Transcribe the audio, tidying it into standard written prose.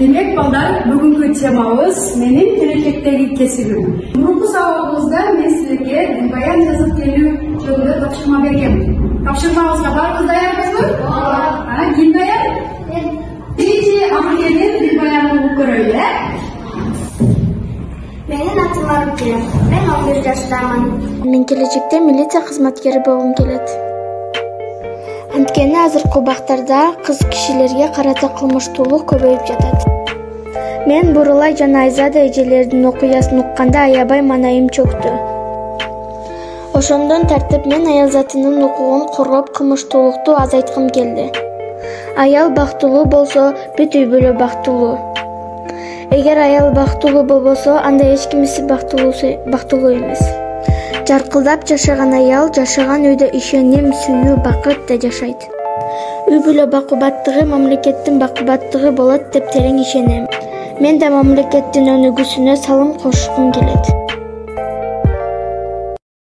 Demek balдар, бүгүнкү темабыз менин келечектеги кесибим. Мурунку сабагыбызда мен силерге дилбаян жазып келүү жөнүндө тапшырма бергенмин. Тапшырмабызга барыбыз даярбызбы? Ооба. Ким даяр? Биринчи Амангелдин дилбаянын угуп көрөлү, э? Менин атым Арупия. Мен 11 жаштамын. Мен келечекте милиция кызматкери болгум келет. Анткени азыркы убактарда кыз кишилерге карата кылмыштуулук көбөйүп жатат. Мен Бурулай жана Айзада эжелердин окуясын укканда аябай маанайым чөктү. Ошондон тартып мен аял затынын укугун коргоп кылмыштуулукту азайткым келди. Аял бактылуу болсо, бүт үй бүлө бактылуу. Эгер аял бактылуу болбосо, анда эч кимиси бактылуу эмес. Жаркылдап жашаган аял жашаган үйдө ишеним, сүйүү, бакыт да жашайт. Үй бүлө бакубаттыгы мамлекеттин бакубаттыгы болот деп терең ишенем. Мен да мамлекеттин өнүгүүсүнө салым кошушкум келет.